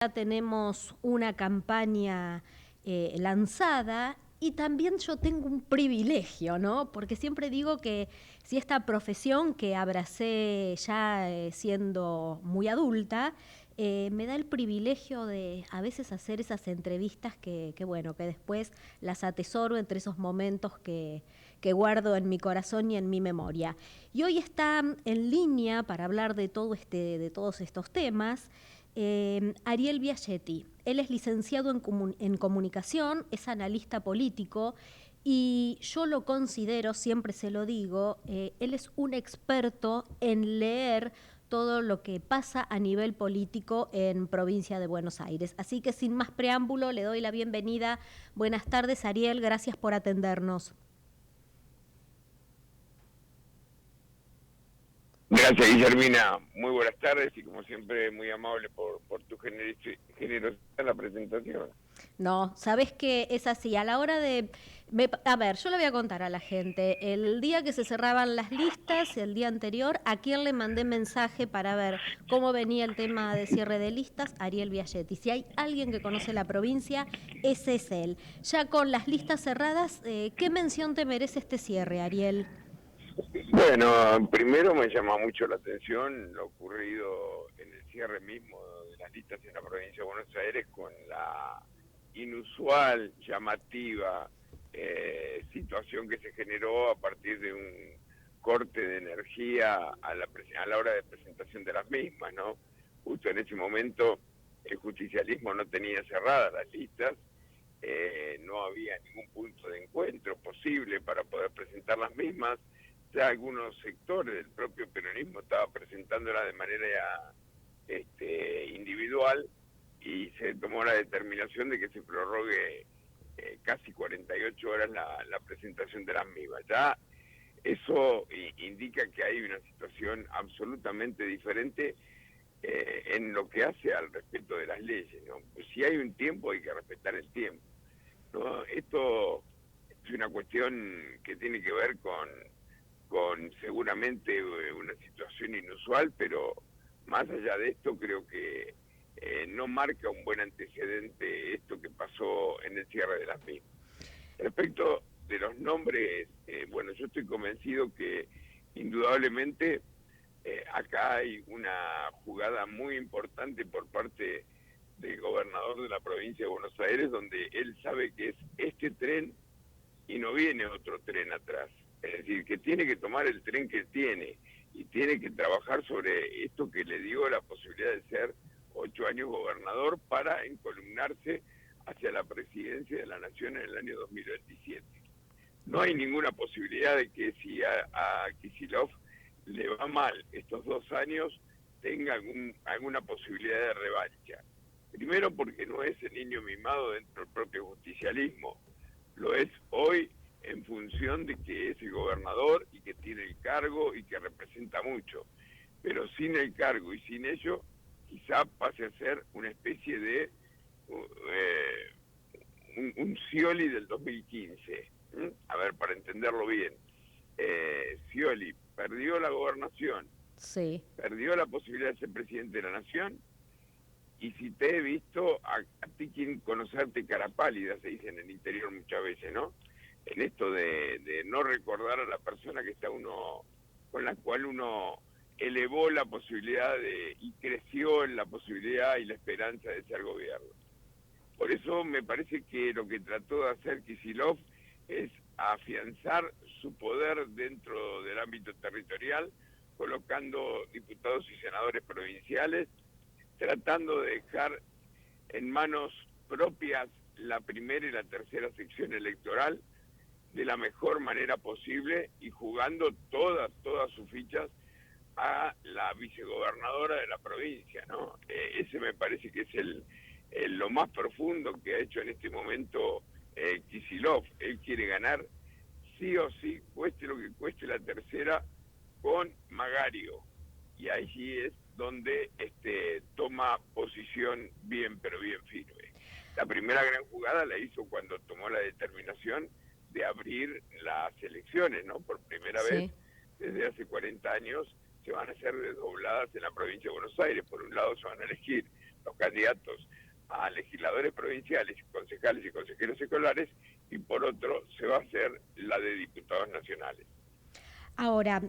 ya tenemos una campaña lanzada y también yo tengo un privilegio, ¿no? Porque siempre digo que si esta profesión que abracé ya siendo muy adulta, me da el privilegio de a veces hacer esas entrevistas bueno, que después las atesoro entre esos momentos que guardo en mi corazón y en mi memoria. Y hoy está en línea para hablar de de todos estos temas, Ariel Biagietti. Él es licenciado en comunicación, es analista político y yo lo considero, siempre se lo digo, él es un experto en leer todo lo que pasa a nivel político en provincia de Buenos Aires. Así que sin más preámbulo le doy la bienvenida. Buenas tardes, Ariel, gracias por atendernos. Gracias, Guillermina. Muy buenas tardes y como siempre muy amable por tu generosidad en la presentación. No, sabes que es así. A la hora de... a ver, yo le voy a contar a la gente. El día que se cerraban las listas, el día anterior, ¿a quién le mandé mensaje para ver cómo venía el tema de cierre de listas? Ariel Biagietti. Si hay alguien que conoce la provincia, ese es él. Ya con las listas cerradas, ¿qué mención te merece este cierre, Ariel? Bueno, primero me llama mucho la atención lo ocurrido en el cierre mismo de las listas en la provincia de Buenos Aires con la inusual, llamativa situación que se generó a partir de un corte de energía a la hora de presentación de las mismas, ¿no? Justo en ese momento el justicialismo no tenía cerradas las listas, no había ningún punto de encuentro posible para poder presentar las mismas. Ya algunos sectores del propio peronismo estaban presentándola de manera individual y se tomó la determinación de que se prorrogue casi 48 horas la presentación de las mismas. Ya eso indica que hay una situación absolutamente diferente en lo que hace al respeto de las leyes, ¿no? Pues si hay un tiempo hay que respetar el tiempo, ¿no? Esto es una cuestión que tiene que ver con seguramente una situación inusual, pero más allá de esto creo que no marca un buen antecedente esto que pasó en el cierre de las mismas. Respecto de los nombres, bueno, yo estoy convencido que indudablemente acá hay una jugada muy importante por parte del gobernador de la provincia de Buenos Aires, donde él sabe que es este tren y no viene otro tren atrás. Es decir, que tiene que tomar el tren que tiene y tiene que trabajar sobre esto que le dio la posibilidad de ser 8 años gobernador para encolumnarse hacia la presidencia de la Nación en el año 2027. No hay ninguna posibilidad de que si a Kicillof le va mal estos 2 años, tenga alguna posibilidad de revancha. Primero porque no es el niño mimado dentro del propio justicialismo, lo es hoy en función de que es el gobernador y que tiene el cargo y que representa mucho. Pero sin el cargo y sin ello, quizá pase a ser una especie de un Scioli del 2015. A ver, para entenderlo bien. Scioli perdió la gobernación, Sí. perdió la posibilidad de ser presidente de la nación, y si te he visto, a ti quieren conocerte cara pálida, se dice en el interior muchas veces, ¿no? En esto de no recordar a la persona que está uno, con la cual uno elevó la posibilidad y creció en la posibilidad y la esperanza de ser gobierno. Por eso me parece que lo que trató de hacer Kicillof es afianzar su poder dentro del ámbito territorial, colocando diputados y senadores provinciales, tratando de dejar en manos propias la primera y la tercera sección electoral de la mejor manera posible y jugando todas sus fichas a la vicegobernadora de la provincia, ¿no? Ese me parece que es lo más profundo que ha hecho en este momento Kicillof. Él quiere ganar sí o sí, cueste lo que cueste la tercera, con Magario. Y allí es donde toma posición bien, pero bien firme. La primera gran jugada la hizo cuando tomó la determinación de abrir las elecciones, ¿no? Por primera vez Sí. desde hace 40 años se van a hacer desdobladas en la provincia de Buenos Aires. Por un lado se van a elegir los candidatos a legisladores provinciales, concejales y consejeros escolares, y por otro se va a hacer la de diputados nacionales. Ahora,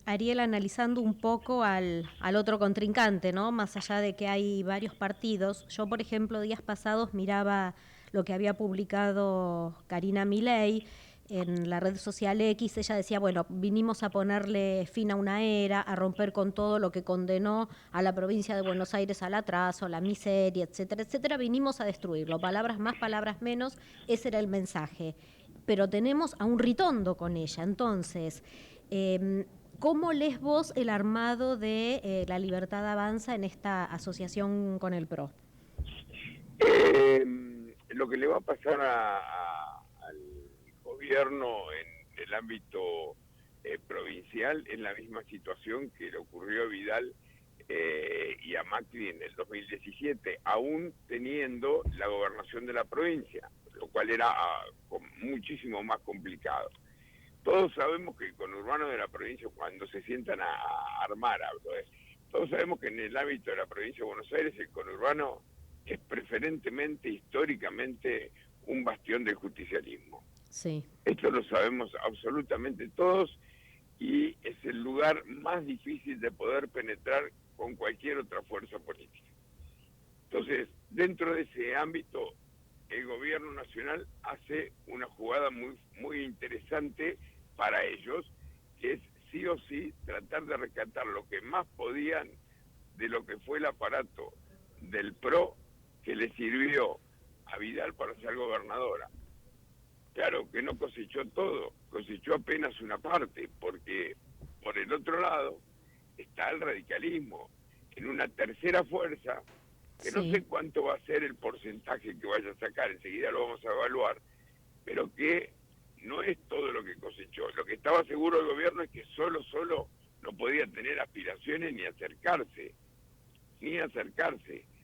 Ariel, analizando un poco al otro contrincante, ¿no? Más allá de que hay varios partidos, yo, por ejemplo, días pasados miraba lo que había publicado Karina Milei en la red social X. Ella decía, bueno, vinimos a ponerle fin a una era, a romper con todo lo que condenó a la provincia de Buenos Aires al atraso, la miseria, etcétera, etcétera. Vinimos a destruirlo. Palabras más, palabras menos, ese era el mensaje. Pero tenemos a un Ritondo con ella. Entonces, ¿cómo lees vos el armado de La Libertad Avanza en esta asociación con el PRO? Lo que le va a pasar al gobierno en el ámbito provincial es la misma situación que le ocurrió a Vidal y a Macri en el 2017, aún teniendo la gobernación de la provincia, lo cual era muchísimo más complicado. Todos sabemos que el conurbano de la provincia, cuando se sientan a armar, todos sabemos que en el ámbito de la provincia de Buenos Aires el conurbano es preferentemente, históricamente, un bastión del justicialismo. Sí. Esto lo sabemos absolutamente todos y es el lugar más difícil de poder penetrar con cualquier otra fuerza política. Entonces, dentro de ese ámbito, el gobierno nacional hace una jugada muy interesante para ellos, que es sí o sí tratar de rescatar lo que más podían de lo que fue el aparato del PRO que le sirvió a Vidal para ser gobernadora. Claro que no cosechó todo, cosechó apenas una parte, porque por el otro lado está el radicalismo, en una tercera fuerza, que no sé cuánto va a ser el porcentaje que vaya a sacar, enseguida lo vamos a evaluar, pero que no es todo lo que cosechó. Lo que estaba seguro el gobierno es que solo no podía tener aspiraciones ni acercarse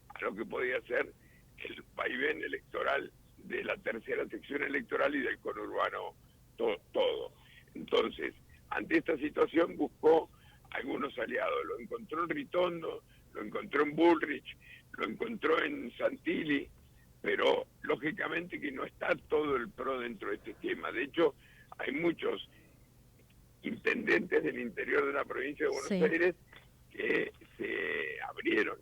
a lo que podía ser el vaivén electoral de la tercera sección electoral y del conurbano todo. Entonces, ante esta situación buscó algunos aliados. Lo encontró en Ritondo, lo encontró en Bullrich, lo encontró en Santilli, pero lógicamente que no está todo el PRO dentro de este esquema. De hecho, hay muchos intendentes del interior de la provincia de Buenos Aires que se abrieron,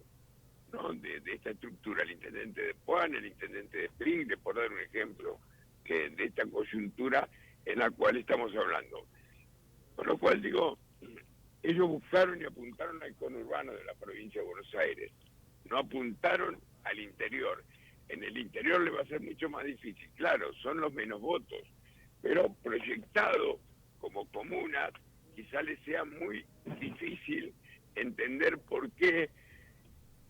¿no?, de esta estructura, el intendente de Puan, el intendente de Spring, por dar un ejemplo, que de esta coyuntura en la cual estamos hablando. Con lo cual digo, ellos buscaron y apuntaron al conurbano de la provincia de Buenos Aires, no apuntaron al interior. En el interior le va a ser mucho más difícil, claro, son los menos votos, pero proyectado como comunas, quizá les sea muy difícil entender por qué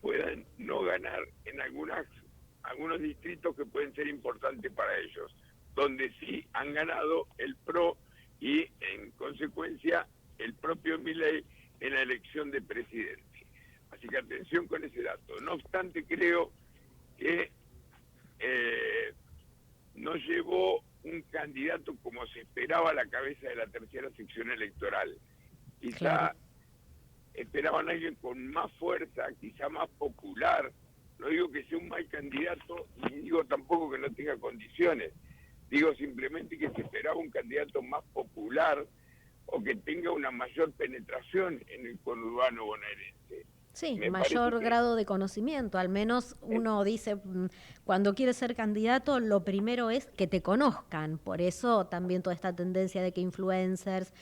puedan no ganar en algunos distritos que pueden ser importantes para ellos, donde sí han ganado el PRO y en consecuencia el propio Milei en la elección de presidente. Así que atención con ese dato. No obstante, creo que no llegó un candidato como se esperaba a la cabeza de la tercera sección electoral. Quizá esperaban a alguien con más fuerza, quizá más popular. No digo que sea un mal candidato, ni digo tampoco que no tenga condiciones. Digo simplemente que se esperaba un candidato más popular o que tenga una mayor penetración en el conurbano bonaerense. Sí, mayor grado de conocimiento. Al menos uno dice, cuando quiere ser candidato, lo primero es que te conozcan. Por eso también toda esta tendencia de que influencers,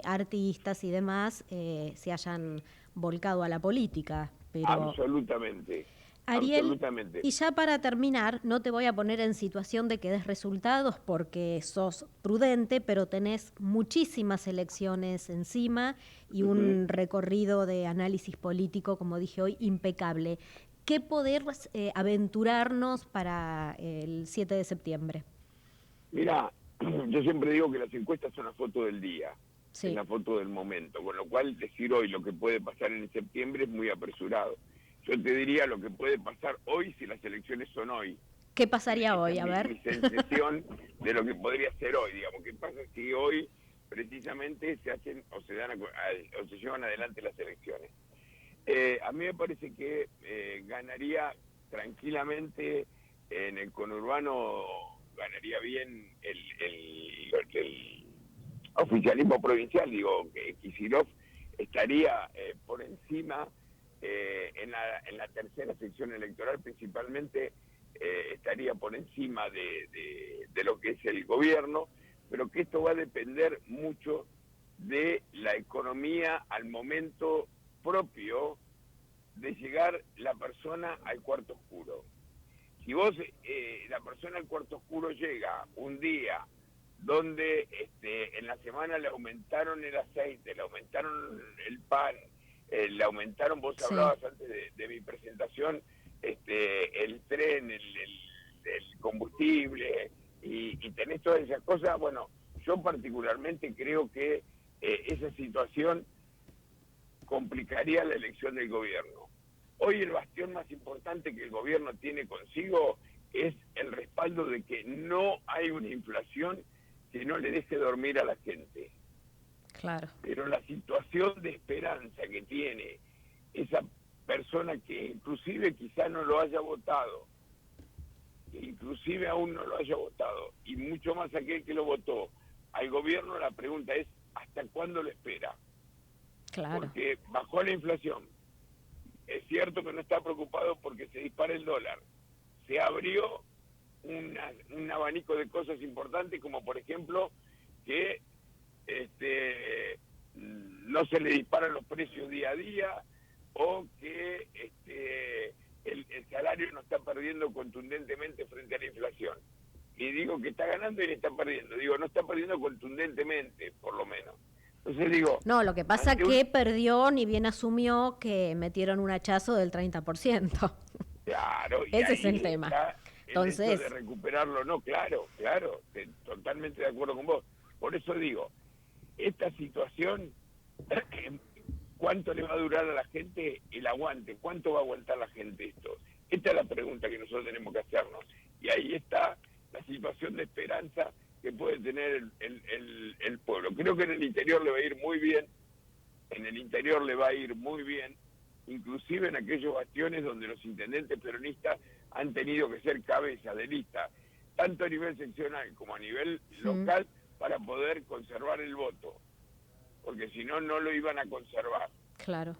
artistas y demás se hayan volcado a la política. Pero absolutamente. Ariel, absolutamente. Y ya para terminar, no te voy a poner en situación de que des resultados porque sos prudente, pero tenés muchísimas elecciones encima y un recorrido de análisis político, como dije hoy, impecable. ¿Qué poder aventurarnos para el 7 de septiembre? Mira, yo siempre digo que las encuestas son la foto del día, es la foto del momento, con lo cual decir hoy lo que puede pasar en septiembre es muy apresurado. Yo te diría lo que puede pasar hoy si las elecciones son hoy. ¿Qué pasaría hoy? A ver. Mi sensación de lo que podría ser hoy, digamos. ¿Qué pasa si hoy precisamente se hacen o se llevan adelante las elecciones? A mí me parece que ganaría tranquilamente en el conurbano, ganaría bien el oficialismo provincial. Digo, que Kicillof estaría por encima en la tercera sección electoral, principalmente estaría por encima de lo que es el gobierno, pero que esto va a depender mucho de la economía al momento propio de llegar la persona al cuarto oscuro. Si vos, la persona al cuarto oscuro llega un día donde en la semana le aumentaron el aceite, le aumentaron el pan, le aumentaron, vos Sí, hablabas antes de mi presentación, el tren, el combustible, y tenés todas esas cosas. Bueno, yo particularmente creo que esa situación complicaría la elección del gobierno. Hoy el bastión más importante que el gobierno tiene consigo es el respaldo de que no hay una inflación que no le deje dormir a la gente. claro. Pero la situación de esperanza que tiene esa persona que inclusive quizá no lo haya votado, que inclusive aún no lo haya votado, y mucho más aquel que lo votó, al gobierno, la pregunta es, ¿hasta cuándo lo espera? Claro. Porque bajó la inflación. Es cierto que no está preocupado porque se dispara el dólar. Se abrió un abanico de cosas importantes, como por ejemplo que no se le disparan los precios día a día, o que el salario no está perdiendo contundentemente frente a la inflación. Y digo que está ganando y le está perdiendo. Digo, no está perdiendo contundentemente, por lo menos. Entonces digo, No, lo que pasa ante un... que perdió ni bien asumió que metieron un hachazo del 30%. Claro, y Ese es el ahí tema. está el hecho de Entonces, recuperarlo. No, claro, claro, totalmente de acuerdo con vos. Por eso digo, esta situación, ¿cuánto le va a durar a la gente el aguante? ¿Cuánto va a aguantar la gente esto? Esta es la pregunta que nosotros tenemos que hacernos. Y ahí está la situación de esperanza que puede tener el pueblo. Creo que en el interior le va a ir muy bien, en el interior le va a ir muy bien, inclusive en aquellos bastiones donde los intendentes peronistas han tenido que ser cabeza de lista, tanto a nivel seccional como a nivel mm, local, para poder conservar el voto, porque si no, no lo iban a conservar. claro.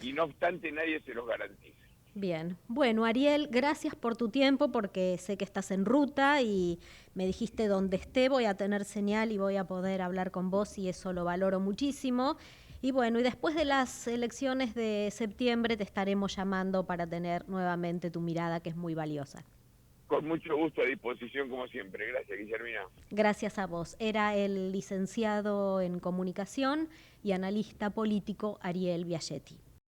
Y no obstante, nadie se los garantiza. Bien. Bueno, Ariel, gracias por tu tiempo porque sé que estás en ruta y me dijiste donde esté voy a tener señal y voy a poder hablar con vos y eso lo valoro muchísimo. Y bueno, y después de las elecciones de septiembre te estaremos llamando para tener nuevamente tu mirada que es muy valiosa. Con mucho gusto, a disposición como siempre. Gracias, Guillermina. Gracias a vos. Era el licenciado en comunicación y analista político Ariel Biagetti.